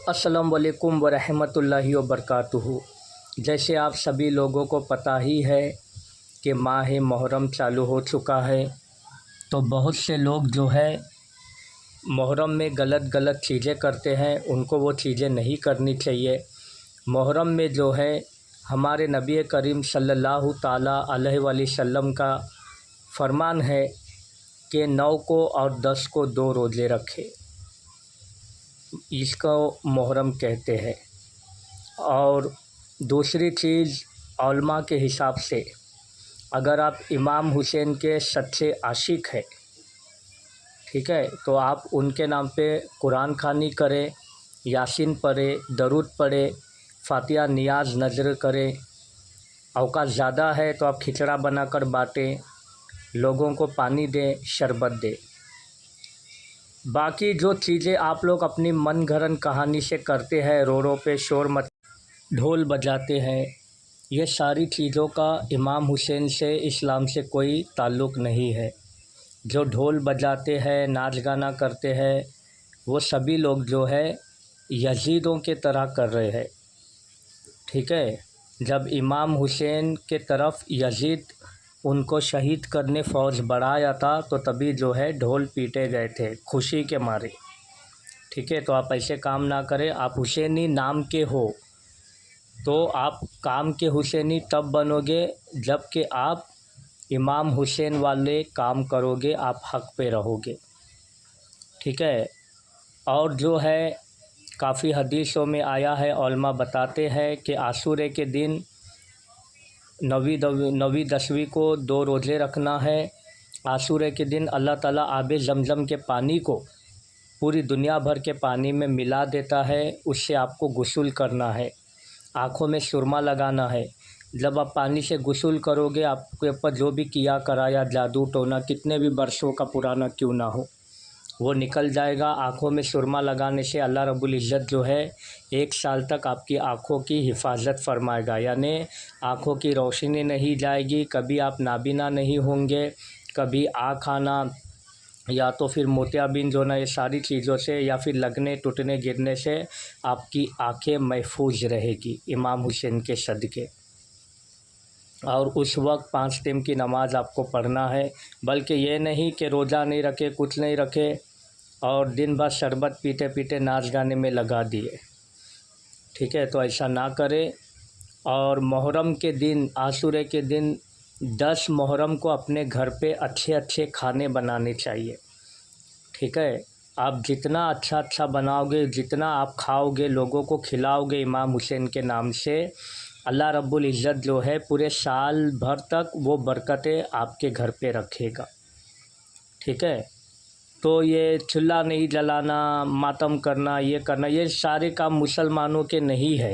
अस्सलाम वालेकुम वरहमतुल्लाहि वबरकातुहू। जैसे आप सभी लोगों को पता ही है कि माह मुहर्रम चालू हो चुका है, तो बहुत से लोग जो है मुहर्रम में गलत चीज़ें करते हैं। उनको वो चीज़ें नहीं करनी चाहिए। मुहर्रम में जो है हमारे नबी करीम सल्लल्लाहु ताला अलैहि वसल्लम का फरमान है कि 9 को और 10 को 2 रोज़े रखें, इसको मुहर्रम कहते हैं। और दूसरी चीज़, उलमा के हिसाब से अगर आप इमाम हुसैन के सच्चे आशिक हैं, ठीक है, तो आप उनके नाम पे कुरान खानी करें, यासीन पढ़े, दरूद पढ़े, फातिहा नियाज नज़र करें। औकात ज़्यादा है तो आप खिचड़ा बनाकर बाँटें, लोगों को पानी दें, शरबत दें। बाकी जो चीज़ें आप लोग अपनी मन घड़न कहानी से करते हैं, रोडों पे शोर मच ढोल बजाते हैं, ये सारी चीज़ों का इमाम हुसैन से, इस्लाम से कोई ताल्लुक़ नहीं है। जो ढोल बजाते हैं, नाच गाना करते हैं, वो सभी लोग जो है यजीदों के तरह कर रहे हैं, ठीक है। जब इमाम हुसैन के तरफ यजीद उनको शहीद करने फ़ौज बढ़ाया था, तो तभी जो है ढोल पीटे गए थे खुशी के मारे, ठीक है। तो आप ऐसे काम ना करें। आप हुसैनी नाम के हो तो आप काम के हुसैनी तब बनोगे जब कि आप इमाम हुसैन वाले काम करोगे, आप हक़ पे रहोगे, ठीक है। और जो है काफ़ी हदीसों में आया है, उलमा बताते हैं कि आशूरे के दिन 9वीं 10वीं को 2 रोज़े रखना है। आशूरे के दिन अल्लाह ताला आबे ज़मज़म के पानी को पूरी दुनिया भर के पानी में मिला देता है, उससे आपको गुस्ल करना है, आँखों में सुरमा लगाना है। जब आप पानी से गुस्ल करोगे, आपके ऊपर जो भी किया कराया जादू टोना कितने भी बरसों का पुराना क्यों ना हो, वो निकल जाएगा। आँखों में सुरमा लगाने से अल्लाह रब्बुल इज़्ज़त जो है 1 साल तक आपकी आँखों की हिफाजत फरमाएगा, यानी आँखों की रोशनी नहीं जाएगी, कभी आप नाबीना नहीं होंगे, कभी आँख आना या तो फिर मोतियाबिंद जो ना, ये सारी चीज़ों से या फिर लगने टूटने गिरने से आपकी आँखें महफूज रहेगी इमाम हुसैन के सदक़े। और उस वक्त 5 टाइम की नमाज़ आपको पढ़ना है, बल्कि ये नहीं कि रोज़ा नहीं रखे, कुछ नहीं रखे और दिन भर शरबत पीते पीते नाच गाने में लगा दिए, ठीक है। तो ऐसा ना करें। और मुहर्रम के दिन, आशूरे के दिन 10 मुहर्रम को अपने घर पे अच्छे अच्छे खाने बनाने चाहिए, ठीक है। आप जितना अच्छा बनाओगे, जितना आप खाओगे, लोगों को खिलाओगे इमाम हुसैन के नाम से, अल्लाह रब्बुल इज़्ज़त जो है पूरे साल भर तक वो बरकतें आपके घर पे रखेगा, ठीक है। तो ये चूल्हा नहीं जलाना, मातम करना, ये करना, ये सारे काम मुसलमानों के नहीं है।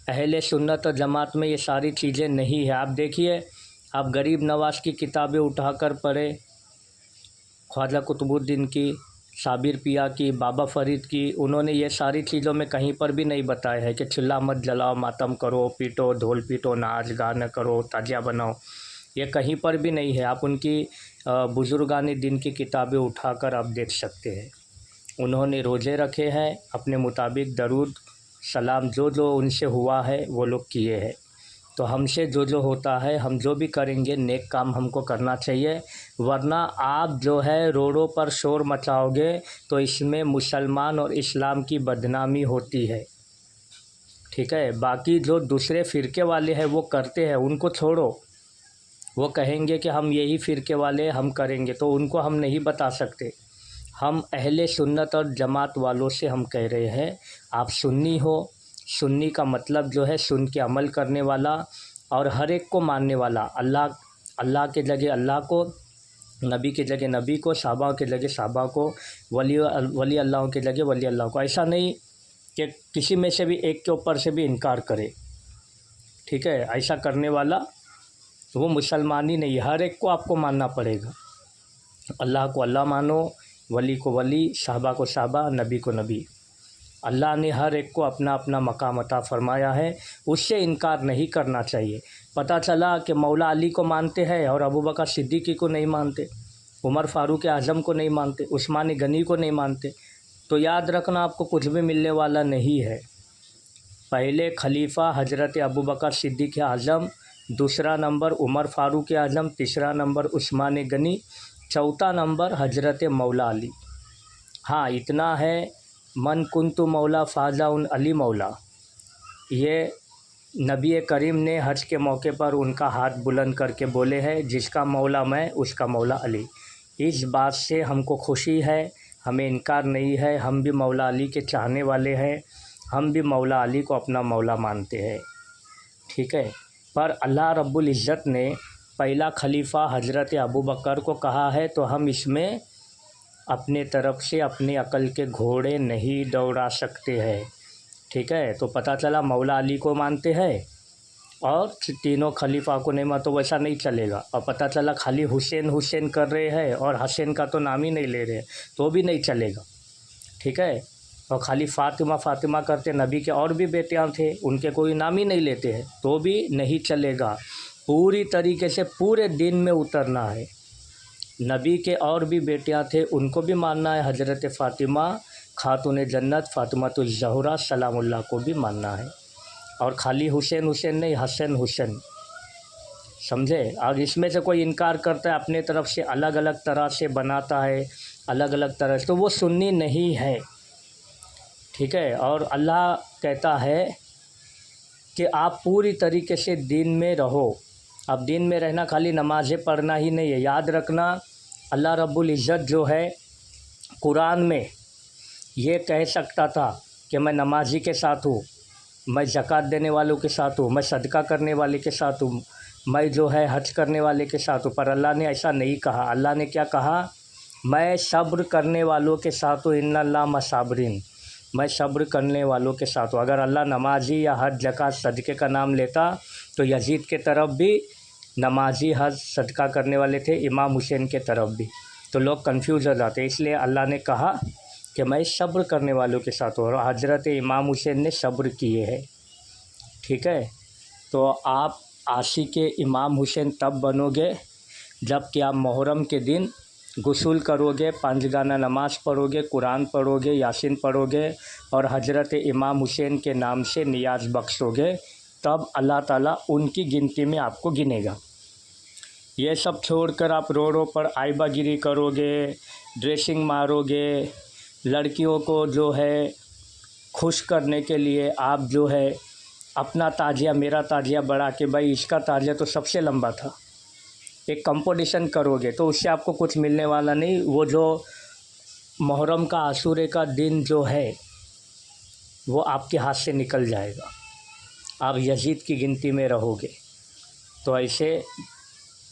अहले सुन्नत और जमात में ये सारी चीज़ें नहीं है। आप देखिए, आप गरीब नवाज की किताबें उठाकर पढ़े, ख्वाजा कुतुबुद्दीन की, साबिर पिया की, बाबा फ़रीद की, उन्होंने ये सारी चीज़ों में कहीं पर भी नहीं बताया है कि चूल्हा मत जलाओ, मातम करो, पीटो, ढोल पीटो, नाच गाना करो, ताजिया बनाओ, ये कहीं पर भी नहीं है। आप उनकी बुज़ुर्गानी दिन की किताबें उठाकर आप देख सकते हैं। उन्होंने रोज़े रखे हैं, अपने मुताबिक दरूद सलाम जो उनसे हुआ है वो लोग किए हैं। तो हमसे जो होता है, हम जो भी करेंगे नेक काम हमको करना चाहिए, वरना आप जो है रोडों पर शोर मचाओगे तो इसमें मुसलमान और इस्लाम की बदनामी होती है, ठीक है। बाकी जो दूसरे फ़िरके वाले हैं वो करते हैं, उनको छोड़ो। वो कहेंगे कि हम यही फ़िरके वाले हम करेंगे, तो उनको हम नहीं बता सकते। हम अहले सुन्नत और जमात वालों से हम कह रहे हैं, आप सुन्नी हो। सुन्नी का मतलब जो है सुन के अमल करने वाला और हर एक को मानने वाला। अल्लाह के जगह अल्लाह को, नबी के जगह नबी को, साहबा के जगह साहबा को, वली अल्लाह के जगह वली अल्लाह को। ऐसा नहीं कि किसी में से भी एक के ऊपर से भी इनकार करे, ठीक है। ऐसा करने वाला वो मुसलमान ही नहीं है। हर एक को आपको मानना पड़ेगा। अल्लाह को अल्लाह मानो, वली को वली, साहबा को साहबा, नबी को नबी। अल्लाह ने हर एक को अपना अपना मकाम अता फ़रमाया है, उससे इनकार नहीं करना चाहिए। पता चला कि मौला अली को मानते हैं और अबू बकर सिद्दीक़ी को नहीं मानते, उमर फ़ारूक आज़म को नहीं मानते, उस्मान गनी को नहीं मानते, تو یاد رکھنا آپ کو کچھ بھی ملنے والا نہیں ہے۔ پہلے خلیفہ حضرت ابوبکر صدیق اعظم، دوسرا نمبر عمر فاروق اعظم، تیسرا نمبر عثمان غنی، چوتھا نمبر حضرت مولا علی۔ ہاں اتنا ہے، من کنت مولا فاضا ان علی مولا، یہ نبی کریم نے حج کے موقع پر ان کا ہاتھ بلند کر کے بولے ہیں، جس کا مولا میں اس کا مولا علی۔ اس بات سے ہم کو خوشی ہے، ہمیں انکار نہیں ہے، ہم بھی مولا علی کے چاہنے والے ہیں، ہم بھی مولا علی کو اپنا مولا مانتے ہیں، ٹھیک ہے۔ پر اللہ رب العزت نے پہلا خلیفہ حضرت ابوبکر کو کہا ہے، تو ہم اس میں اپنے طرف سے اپنی عقل کے گھوڑے نہیں دوڑا سکتے ہیں، ٹھیک ہے۔ تو پتہ چلا مولا علی کو مانتے ہیں اور تینوں خلیفہ کو نہیں مانتے، تو ویسا نہیں چلے گا۔ اور پتہ چلا خالی حسین حسین کر رہے ہیں اور حسین کا تو نام ہی نہیں لے رہے، تو بھی نہیں چلے گا، ٹھیک ہے۔ اور خالی فاطمہ فاطمہ کرتے، نبی کے اور بھی بیٹیاں تھے، ان کے کوئی نام ہی نہیں لیتے ہیں، تو بھی نہیں چلے گا۔ پوری طریقے سے پورے دین میں اترنا ہے۔ نبی کے اور بھی بیٹیاں تھے، ان کو بھی ماننا ہے، حضرت فاطمہ خاتون جنت فاطمۃ الزہرا سلام اللہ کو بھی ماننا ہے، اور خالی حسین حسین نہیں، حسن حسین، سمجھے۔ اور اس میں سے کوئی انکار کرتا ہے، اپنے طرف سے الگ الگ طرح سے بناتا ہے، الگ الگ طرح سے، تو وہ سنی نہیں ہے، ٹھیک ہے۔ اور اللہ کہتا ہے کہ آپ پوری طریقے سے دین میں رہو۔ اب دین میں رہنا خالی نمازیں پڑھنا ہی نہیں ہے، یاد رکھنا اللہ رب العزت جو ہے قرآن میں یہ کہہ سکتا تھا کہ میں نمازی کے ساتھ ہوں، میں زکوٰۃ دینے والوں کے ساتھ ہوں، میں صدقہ کرنے والے کے ساتھ ہوں، میں جو ہے حج کرنے والے کے ساتھ ہوں، پر اللہ نے ایسا نہیں کہا۔ اللہ نے کیا کہا؟ میں صبر کرنے والوں کے ساتھ ہوں، ان اللہ مع الصابرین، میں صبر کرنے والوں کے ساتھ ہوں۔ اگر اللہ نمازی یا حج زکوٰۃ صدقے کا نام لیتا تو یزید کے طرف بھی نمازی حج صدقہ کرنے والے تھے، امام حسین کے طرف بھی، تو لوگ کنفیوز ہو جاتے، اس لیے اللہ نے کہا کہ میں صبر کرنے والوں کے ساتھ ہوں، اور حضرت امام حسین نے صبر کیے ہیں، ٹھیک ہے۔ تو آپ عاشق امام حسین تب بنو گے جب کہ آپ محرم کے دن غسل کرو گے، پانچگانہ نماز پڑھو گے، قرآن پڑھو گے، یاسین پڑھو گے، اور حضرت امام حسین کے نام سے نیاز بخشو گے، تب اللہ تعالیٰ ان کی گنتی میں آپ کو گنے گا۔ یہ سب چھوڑ کر آپ روڈوں پر آئبہ گیری کرو گے، ڈریسنگ مارو گے، لڑکیوں کو جو ہے خوش کرنے کے لیے آپ جو ہے اپنا تازیہ میرا تازیہ بڑھا کے، بھائی اس کا تازیہ تو سب سے لمبا تھا، ایک کمپٹیشن کرو گے، تو اس سے آپ کو کچھ ملنے والا نہیں۔ وہ جو محرم کا عاشورے کا دن جو ہے وہ آپ کے ہاتھ سے نکل جائے گا، آپ یزید کی گنتی میں رہو گے۔ تو ایسے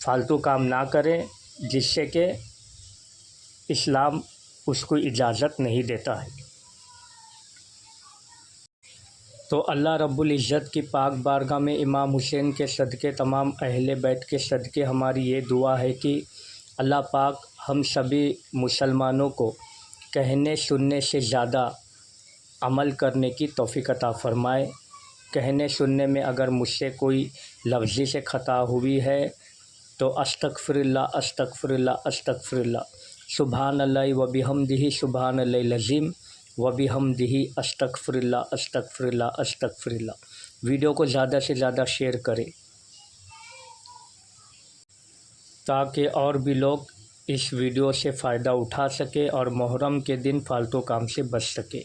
فالتو کام نہ کریں جس سے کہ اسلام اس کو اجازت نہیں دیتا ہے۔ تو اللہ رب العزت کی پاک بارگاہ میں امام حسین کے صدقے، تمام اہل بیت کے صدقے ہماری یہ دعا ہے کہ اللہ پاک ہم سبھی مسلمانوں کو کہنے سننے سے زیادہ عمل کرنے کی توفیق عطا فرمائے۔ کہنے سننے میں اگر مجھ سے کوئی لفظی سے خطا ہوئی ہے تو استغفر اللہ استغفر اللہ استغفر اللہ، سبحان اللہ و بحمدہ سبحان اللہ العظیم و بحمدہ استغفر اللہ استغفر اللہ استغفر اللہ۔ ویڈیو کو زیادہ سے زیادہ شیئر کریں تاکہ اور بھی لوگ اس ویڈیو سے فائدہ اٹھا سکے اور محرم کے دن فالتو کام سے بچ سکے۔